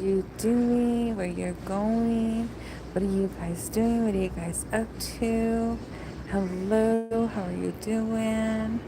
you doing? Where you're going? What are you guys doing? What are you guys up to? Hello, how are you doing?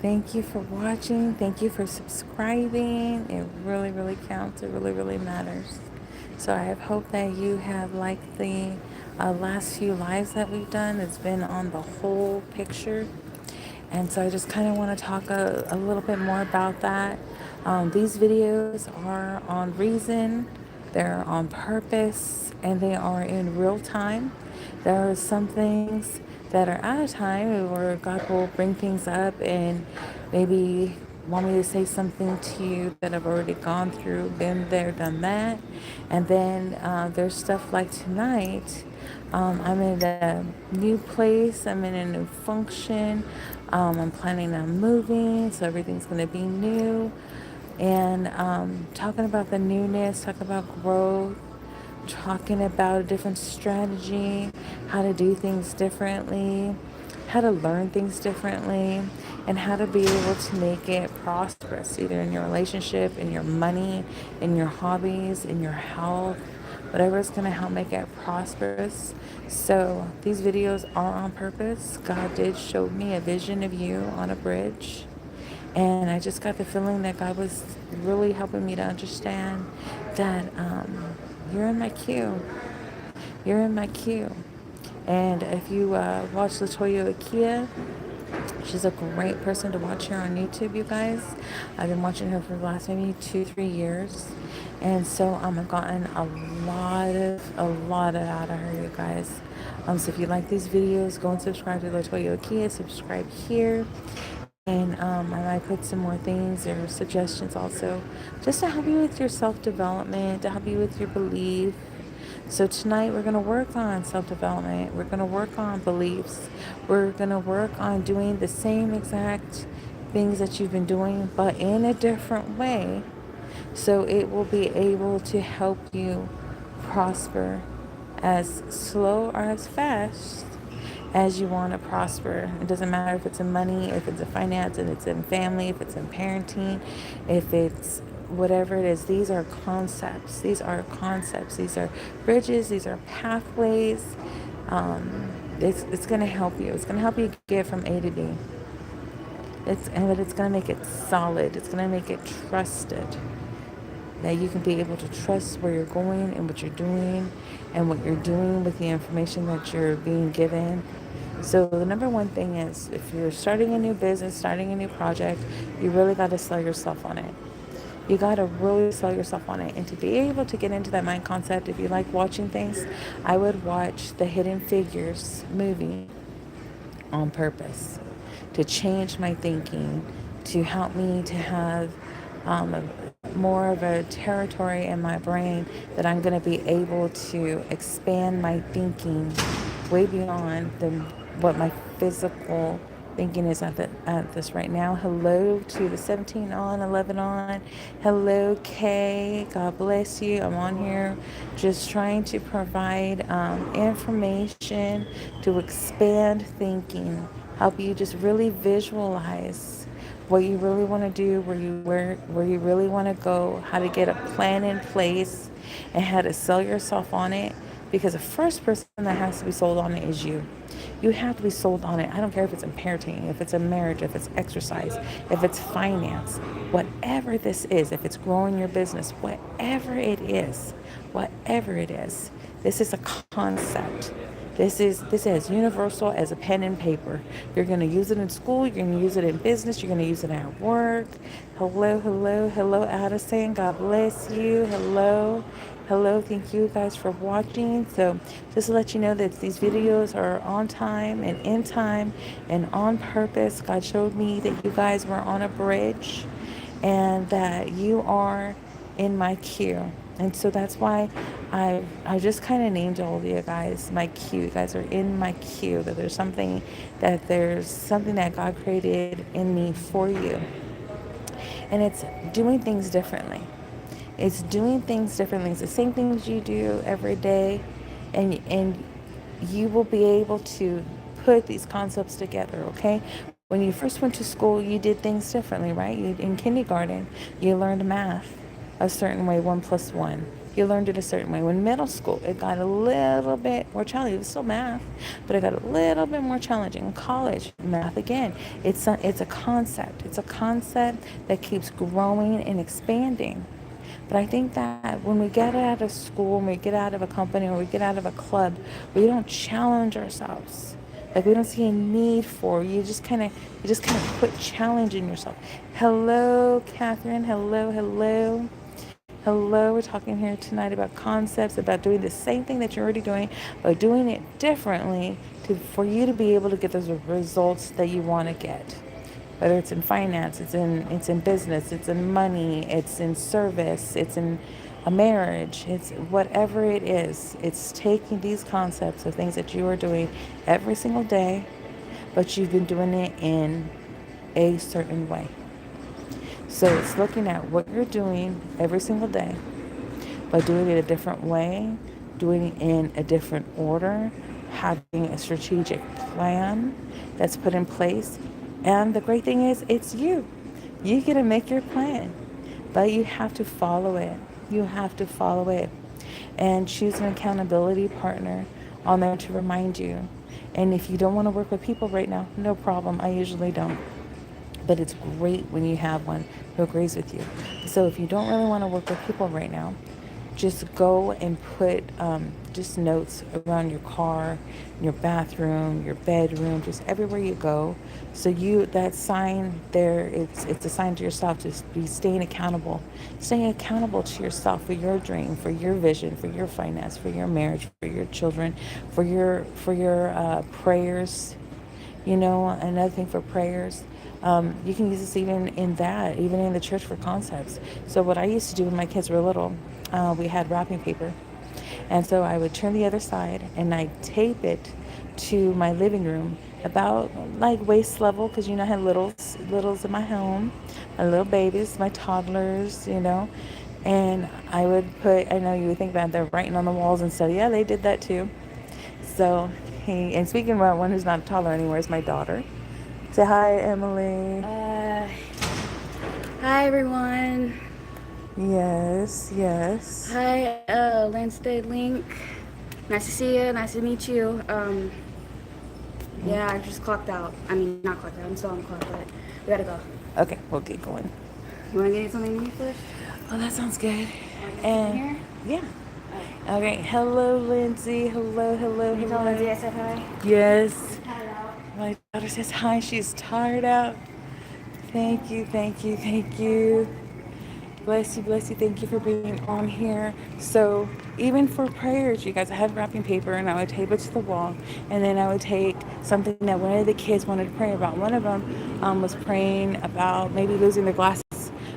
Thank you for watching. Thank you for subscribing. It really, really counts. It really, really matters. So I have hope that you have liked the last few lives that we've done. It's been on the whole picture. And so I just kind of want to talk a little bit more about that. These videos are on reason, they're on purpose, and they are in real time. There are some things that are out of time where God will bring things up and maybe want me to say something to you that I've already gone through, been there, done that. And then there's stuff like tonight. I'm in a new place, I'm in a new function. I'm planning on moving, so everything's going to be new. And talking about the newness, talking about growth, talking about a different strategy, how to do things differently, how to learn things differently, and how to be able to make it prosperous, either in your relationship, in your money, in your hobbies, in your health, whatever is going to help make it prosperous. So these videos are on purpose. God did show me a vision of you on a bridge. And I just got the feeling that God was really helping me to understand that you're in my queue. You're in my queue. And if you watch Latoya Akia, she's a great person to watch here on YouTube, you guys. I've been watching her for the last maybe 2-3 years. And so I've gotten a lot out of her, you guys. So if you like these videos, go and subscribe to Latoya Akia. Subscribe here. And I might put some more things or suggestions also, just to help you with your self-development, to help you with your belief. So tonight we're going to work on self-development. We're going to work on beliefs. We're going to work on doing the same exact things that you've been doing, but in a different way. So it will be able to help you prosper as slow or as fast as you want to prosper. It doesn't matter if it's in money, if it's in finance, if it's in family, if it's in parenting, if it's whatever it is. These are concepts. These are concepts. These are bridges. These are pathways. It's going to help you. It's going to help you get from A to B. But it's going to make it solid. It's going to make it trusted. That you can be able to trust where you're going and what you're doing and what you're doing with the information that you're being given. So the number one thing is, if you're starting a new business, starting a new project, you really got to sell yourself on it. You got to really sell yourself on it. And to be able to get into that mind concept, if you like watching things, I would watch the Hidden Figures movie on purpose to change my thinking, to help me to have more of a territory in my brain that I'm going to be able to expand my thinking way beyond what my physical thinking is at this right now. Hello to the 17 on, 11 on. Hello, Kay. God bless you. I'm on here just trying to provide information to expand thinking, help you just really visualize what you really want to do, where you really want to go, how to get a plan in place, and how to sell yourself on it. Because the first person that has to be sold on it is you. You have to be sold on it. I don't care if it's in parenting, if it's in marriage, if it's exercise, if it's finance, whatever this is, if it's growing your business, whatever it is, this is a concept. This is as universal as a pen and paper. You're going to use it in school. You're going to use it in business. You're going to use it at work. Hello, Addison. God bless you. Hello. Thank you guys for watching. So just to let you know that these videos are on time and in time and on purpose. God showed me that you guys were on a bridge and that you are in my queue. And so that's why I just kind of named all of you guys my queue. You guys are in my queue. That there's something that God created in me for you. And it's doing things differently. It's doing things differently. It's the same things you do every day, and you will be able to put these concepts together, okay? When you first went to school, you did things differently, right? In kindergarten, you learned math. a certain way, 1 plus 1. You learned it a certain way. When middle school, it got a little bit more challenging. It was still math, but it got a little bit more challenging. In college, math again. It's a concept. It's a concept that keeps growing and expanding. But I think that when we get out of school, when we get out of a company, or we get out of a club, we don't challenge ourselves. Like we don't see a need for. You just kind of quit challenging yourself. Hello, Catherine. Hello, hello. Hello, we're talking here tonight about concepts, about doing the same thing that you're already doing, but doing it differently for you to be able to get those results that you want to get. Whether it's in finance, it's in business, it's in money, it's in service, it's in a marriage, it's whatever it is. It's taking these concepts of things that you are doing every single day, but you've been doing it in a certain way. So it's looking at what you're doing every single day, but doing it a different way, doing it in a different order, having a strategic plan that's put in place. And the great thing is, it's you. You get to make your plan, but you have to follow it. You have to follow it. And choose an accountability partner on there to remind you. And if you don't want to work with people right now, no problem. I usually don't. But it's great when you have one who agrees with you. So if you don't really want to work with people right now, just go and put just notes around your car, your bathroom, your bedroom, just everywhere you go. So that sign there, it's a sign to yourself to be staying accountable to yourself for your dream, for your vision, for your finance, for your marriage, for your children, for your prayers. Another thing for prayers, you can use this even in the church for concepts. So what I used to do when my kids were little, we had wrapping paper. And so I would turn the other side and I'd tape it to my living room about like waist level, because I had littles in my home, my little babies, my toddlers. And I know you would think about they're writing on the walls and stuff. Yeah, they did that too. So, and speaking about one who's not a toddler anymore, is my daughter. Say hi, Emily. Hi everyone. Yes, yes. Hi, Lansted Link. Nice to see you. Nice to meet you. Yeah, I just clocked out. I mean, not clocked out. I'm still on the clock, but we gotta go. Okay, we'll get going. You wanna get something to eat first? Oh, that sounds good. Wanna get And something here? yeah. Okay. Hello, Lindsay. Hello, hello, Can you tell Lindsay I hello. said hi? Yes. Tired out. My daughter says hi. She's tired out. Thank you, thank you, thank you. Bless you, bless you. Thank you for being on here. So, even for prayers, you guys, I had wrapping paper and I would tape it to the wall. And then I would take something that one of the kids wanted to pray about. One of them was praying about maybe losing their glasses.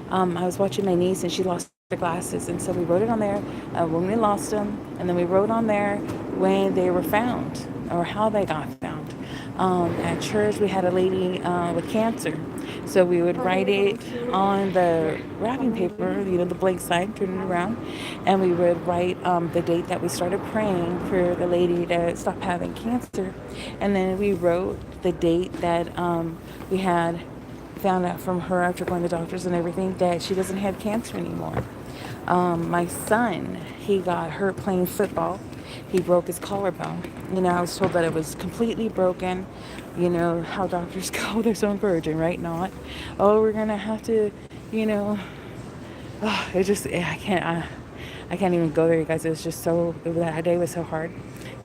I was watching my niece and she lost her glasses. And so we wrote it on there when we lost them. And then we wrote on there when they were found or how they got found. At church, we had a lady with cancer. So we would write it on the wrapping paper, the blank side, turn it around, and we would write the date that we started praying for the lady to stop having cancer. And then we wrote the date that we had found out from her after going to the doctors and everything that she doesn't have cancer anymore. My son, he got hurt playing football. He broke his collarbone. I was told that it was completely broken. How doctors go, they're so encouraging, right? Not, oh, we're gonna have to, you know, I can't even go there, you guys. It was just that day was so hard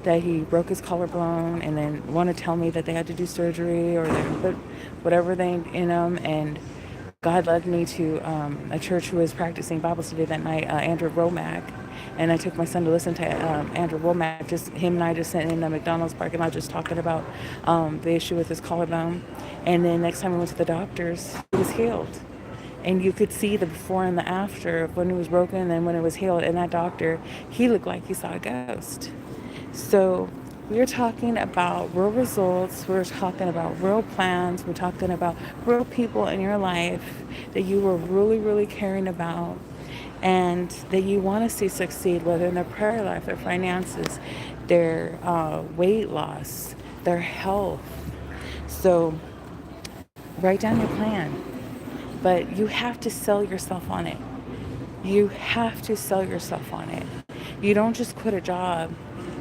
that he broke his collarbone and then want to tell me that they had to do surgery or they put whatever they in him. And God led me to a church who was practicing Bible study that night, Andrew Womack. And I took my son to listen to Andrew Womack. Just him and I just sitting in the McDonald's parking lot just talking about the issue with his collarbone. And then next time we went to the doctors, he was healed. And you could see the before and the after of when it was broken and then when it was healed. And that doctor, he looked like he saw a ghost. So we're talking about real results. We're talking about real plans. We're talking about real people in your life that you were really, really caring about and that you want to see succeed, whether in their prayer life, their finances, their weight loss, their health. So write down your plan, but you have to sell yourself on it. You have to sell yourself on it. You don't just quit a job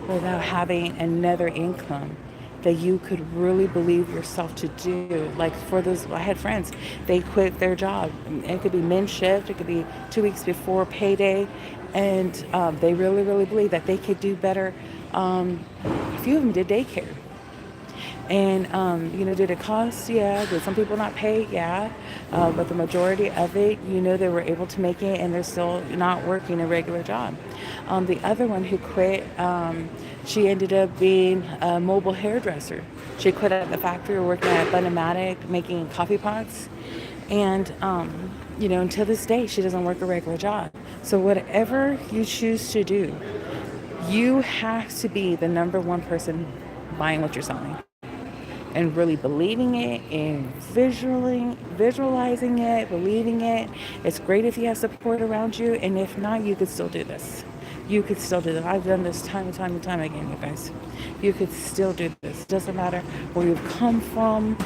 without having another income that you could really believe yourself to do. Like for those, I had friends, they quit their job. It could be mid shift, it could be 2 weeks before payday, and they really, really believe that they could do better. A few of them did daycare. And, did it cost? Yeah. Did some people not pay? Yeah. But the majority of it, they were able to make it and they're still not working a regular job. The other one who quit, she ended up being a mobile hairdresser. She quit at the factory working at Bunamatic making coffee pots. And, until this day, she doesn't work a regular job. So whatever you choose to do, you have to be the number one person buying what you're selling and really believing it and visualizing it, believing it. It's great if you have support around you, and if not, you could still do this. You could still do this. I've done this time and time and time again, you guys. You could still do this. It doesn't matter where you've come from,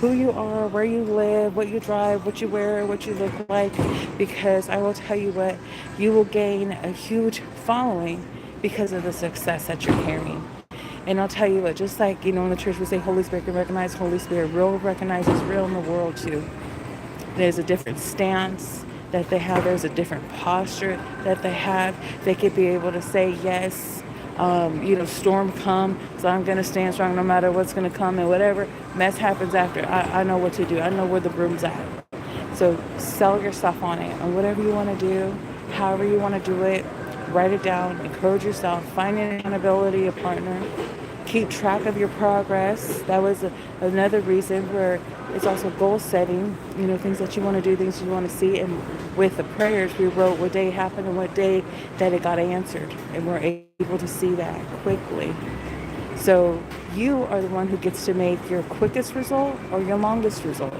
who you are, where you live, what you drive, what you wear, what you look like, because I will tell you what, you will gain a huge following because of the success that you're carrying. And I'll tell you what, just like, in the church we say Holy Spirit can recognize Holy Spirit, real recognizes real in the world too. There's a different stance that they have. There's a different posture that they have. They could be able to say, yes, storm come, so I'm going to stand strong no matter what's going to come, and whatever mess happens after, I know what to do. I know where the broom's at. So sell yourself on it, and whatever you want to do, however you want to do it, write it down, encourage yourself, find an accountability partner, keep track of your progress. That was another reason where it's also goal setting, things that you want to do, things you want to see. And with the prayers, we wrote what day it happened and what day that it got answered. And we're able to see that quickly. So you are the one who gets to make your quickest result or your longest result.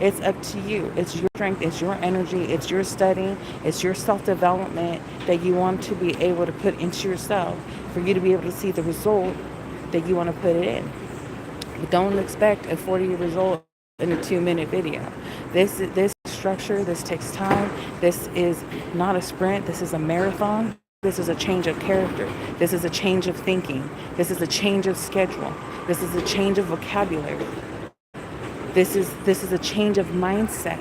It's up to you. It's your strength, it's your energy, it's your studying, it's your self-development that you want to be able to put into yourself for you to be able to see the result that you want to put it in. But don't expect a 40 result in a 2-minute video. This structure, this takes time. This is not a sprint. This is a marathon. This is a change of character. This is a change of thinking. This is a change of schedule. This is a change of vocabulary. This is a change of mindset.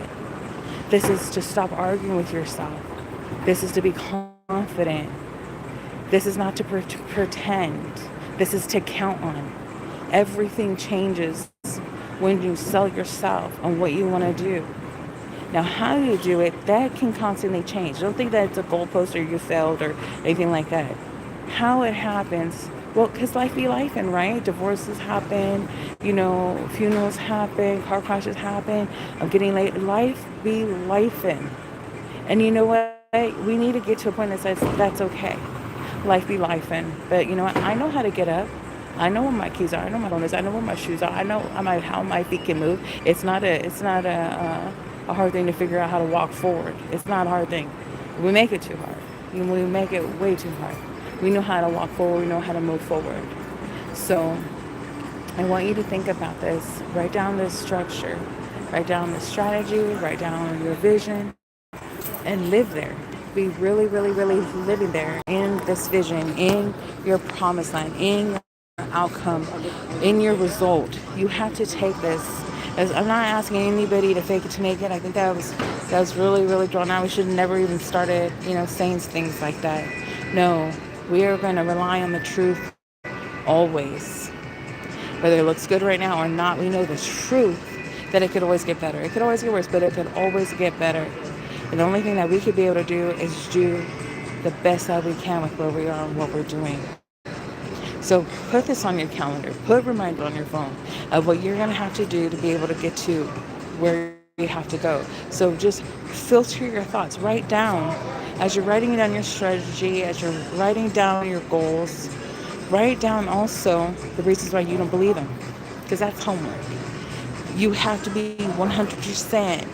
This is to stop arguing with yourself. This is to be confident. This is not to pretend. This is to count on. Everything changes when you sell yourself on what you want to do. Now, how you do it, that can constantly change. Don't think that it's a goalpost or you failed or anything like that. How it happens, well, because life be lifing, right? Divorces happen, funerals happen, car crashes happen. I'm getting late. Life be lifing. And you know what? We need to get to a point that says that's okay. Life be lifing. But you know what? I know how to get up. I know where my keys are. I know my phone is. I know where my shoes are. I know how my feet can move. It's not a hard thing to figure out how to walk forward. It's not a hard thing. We make it too hard. We make it way too hard. We know how to walk forward. We know how to move forward. So I want you to think about this. Write down this structure. Write down the strategy. Write down your vision. And live there. Be really, really, really living there in this vision, in your promised land, in your outcome, in your result. You have to take this. As I'm not asking anybody to fake it to make it. I think that was really, really drawn out. We should have never even started, saying things like that. No, we are going to rely on the truth always. Whether it looks good right now or not, we know the truth that it could always get better. It could always get worse, but it could always get better. And the only thing that we could be able to do is do the best that we can with where we are and what we're doing. So put this on your calendar. Put a reminder on your phone of what you're going to have to do to be able to get to where you have to go. So just filter your thoughts. Write down, as you're writing down your strategy, as you're writing down your goals, write down also the reasons why you don't believe them, because that's homework. You have to be 100%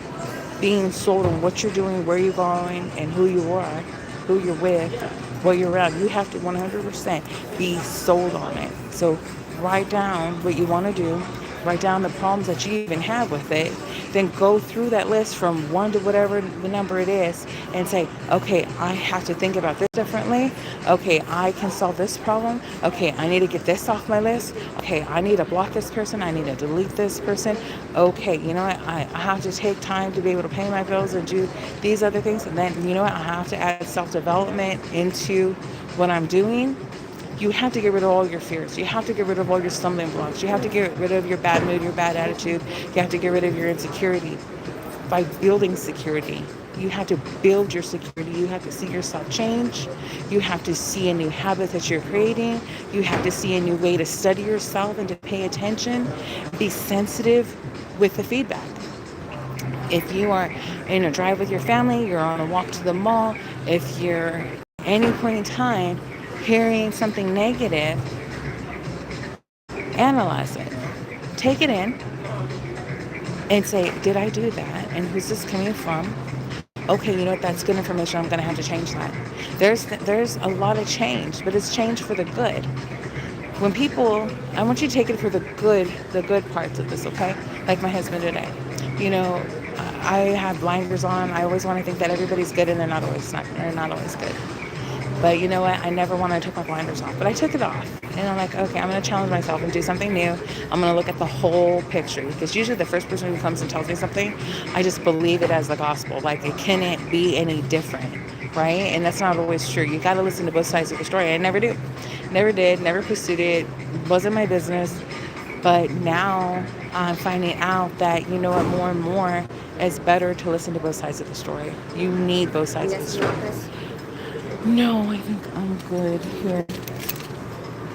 being sold on what you're doing, where you're going, and who you are, who you're with, what you're around. You have to 100% be sold on it. So write down what you want to do. Write down the problems that you even have with it. Then go through that list from one to whatever the number it is and say, okay, I have to think about this differently. Okay, I can solve this problem. Okay, I need to get this off my list. Okay, I need to block this person. I need to delete this person. Okay, you know what? I have to take time to be able to pay my bills and do these other things. And then, you know what? I have to add self-development into what I'm doing. You have to get rid of all your fears. You have to get rid of all your stumbling blocks. You have to get rid of your bad mood, your bad attitude. You have to get rid of your insecurity by building security. You have to build your security. You have to see yourself change. You have to see a new habit that you're creating. You have to see a new way to study yourself and to pay attention. Be sensitive with the feedback. If you are in a drive with your family, you're on a walk to the mall, if you're any point in time hearing something negative, analyze it. Take it in and say, did I do that? And who's this coming from? Okay, you know what? That's good information. I'm going to have to change that. There's a lot of change, but it's change for the good. When people, I want you to take it for the good parts of this, okay? Like my husband today. You know, I have blinders on. I always want to think that everybody's good, and they're not always good. But you know what? I never wanted to take my blinders off, but I took it off. And I'm like, okay, I'm going to challenge myself and do something new. I'm going to look at the whole picture, because usually the first person who comes and tells me something, I just believe it as the gospel. Like, it cannot be any different, right? And that's not always true. You got to listen to both sides of the story. I never do. Never did, never pursued it. Wasn't my business. But now I'm finding out that, you know what, more and more, it's better to listen to both sides of the story. You need both sides of the story. No, I think I'm good here.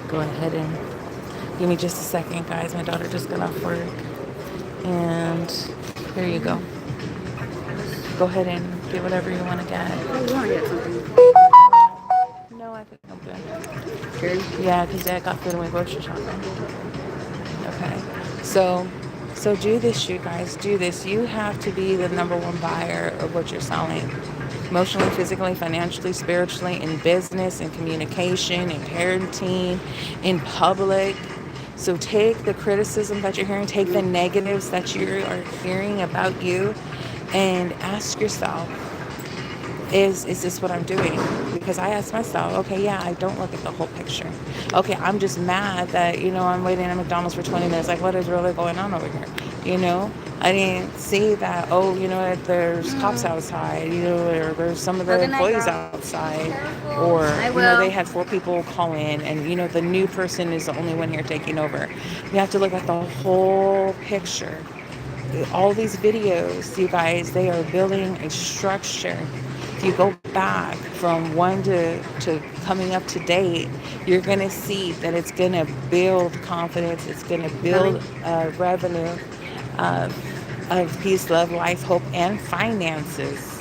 Go ahead and give me just a second, guys. My daughter just got off work. And here you go. Go ahead and get whatever you want to get. Oh, you want to get something? No, I think I'm good. Sure. Yeah, because Dad got food and we grocery shopping. Okay. So do this, you guys. Do this. You have to be the number one buyer of what you're selling. Emotionally, physically, financially, spiritually, in business, in communication, in parenting, in public. So take the criticism that you're hearing, take the negatives that you are hearing about you, and ask yourself, is this what I'm doing? Because I ask myself, okay, yeah, I don't look at the whole picture. Okay, I'm just mad that, you know, I'm waiting at McDonald's for 20 minutes. Like, what is really going on over here? You know, I didn't see that, oh, you know, there's cops outside, you know, or there's some of the employees outside. Or, you know, they had 4 people call in, and, you know, the new person is the only one here taking over. You have to look at the whole picture. All these videos, you guys, they are building a structure. If you go back from one to coming up to date, you're going to see that it's going to build confidence. It's going to build revenue of peace, love, life, hope, and finances.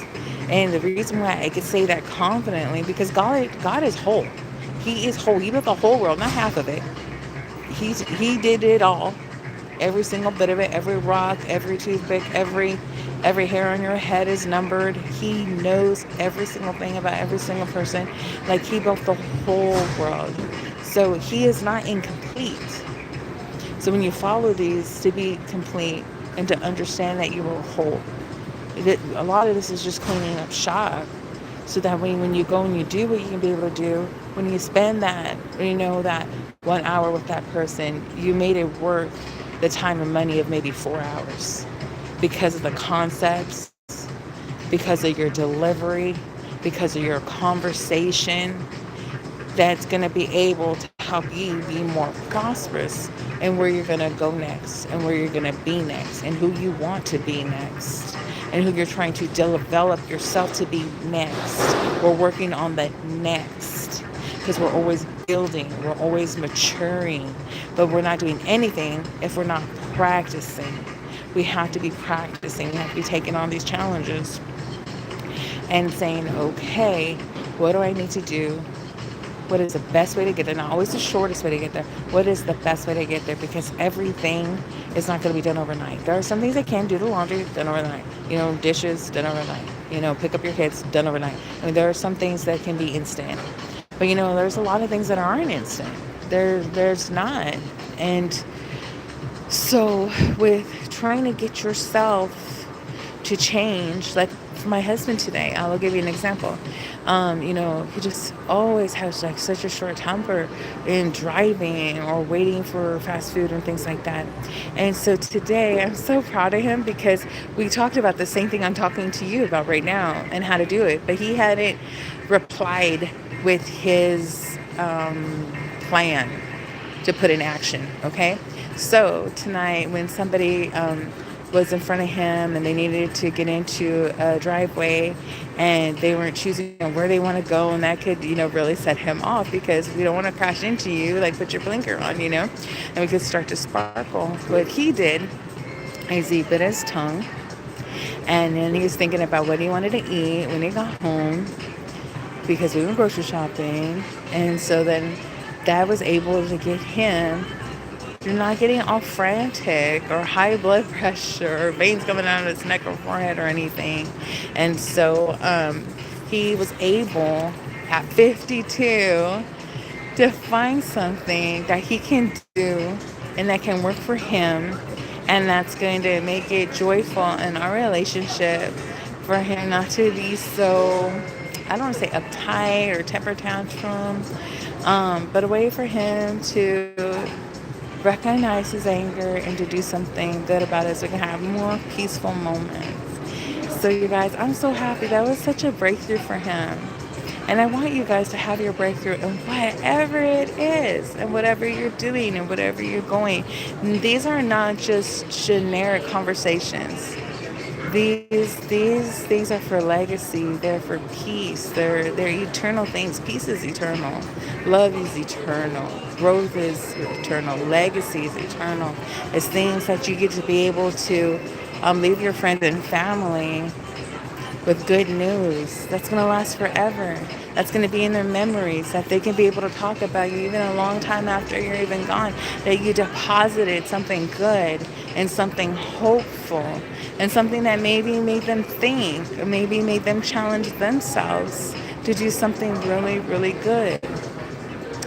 And the reason why I could say that confidently, because God is whole. He is whole. He built the whole world, not half of it. He did it all. Every single bit of it, every rock, every toothpick, every hair on your head is numbered. He knows every single thing about every single person. Like, he built the whole world. So he is not incomplete. So when you follow these to be complete and to understand that you are whole, a lot of this is just cleaning up shop. So that when you go and you do what you can be able to do, when you spend that, you know, that 1 hour with that person, you made it worth the time and money of maybe 4 hours, because of the concepts, because of your delivery, because of your conversation, that's going to be able to help you be more prosperous and where you're going to go next, and where you're going to be next, and who you want to be next, and who you're trying to develop yourself to be next. We're working on the next, because we're always building, we're always maturing, but we're not doing anything if we're not practicing. We have to be practicing. We have to be taking on these challenges and saying, okay, what do I need to do? What is the best way to get there? Not always the shortest way to get there. What is the best way to get there? Because everything is not going to be done overnight. There are some things that can do the laundry, done overnight. You know, dishes, done overnight. You know, pick up your kids, done overnight. I mean, there are some things that can be instant. But, you know, there's a lot of things that aren't instant. There's not. And So, with trying to get yourself to change, like for my husband today, I'll give you an example. He just always has like such a short temper in driving or waiting for fast food and things like that. And so today, I'm so proud of him because we talked about the same thing I'm talking to you about right now and how to do it. But he hadn't replied with his plan to put in action. Okay. So tonight, when somebody was in front of him and they needed to get into a driveway and they weren't choosing where they want to go, and that could, really set him off because we don't want to crash into you, like put your blinker on, and we could start to sparkle. What he did is he bit his tongue and then he was thinking about what he wanted to eat when he got home because we were grocery shopping. And so then that was able to get him, you're not getting all frantic or high blood pressure or veins coming out of his neck or forehead or anything. And so he was able at 52 to find something that he can do and that can work for him and that's going to make it joyful in our relationship, for him not to be so, I don't want to say uptight or temper tantrum, but a way for him to recognize his anger and to do something good about it so we can have more peaceful moments. So you guys, I'm so happy. That was such a breakthrough for him. And I want you guys to have your breakthrough in whatever it is and whatever you're doing and whatever you're going. These are not just generic conversations. These things are for legacy. They're for peace. They're eternal things. Peace is eternal. Love is eternal. Growth is eternal. Legacy is eternal. It's things that you get to be able to leave your friends and family with good news that's going to last forever. That's going to be in their memories, that they can be able to talk about you even a long time after you're even gone, that you deposited something good and something hopeful and something that maybe made them think or maybe made them challenge themselves to do something really, really good.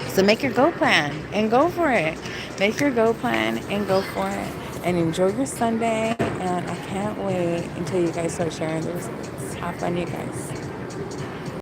So make your go plan and go for it. Make your go plan and go for it. And enjoy your Sunday. And I can't wait until you guys start sharing the results. Have fun, you guys.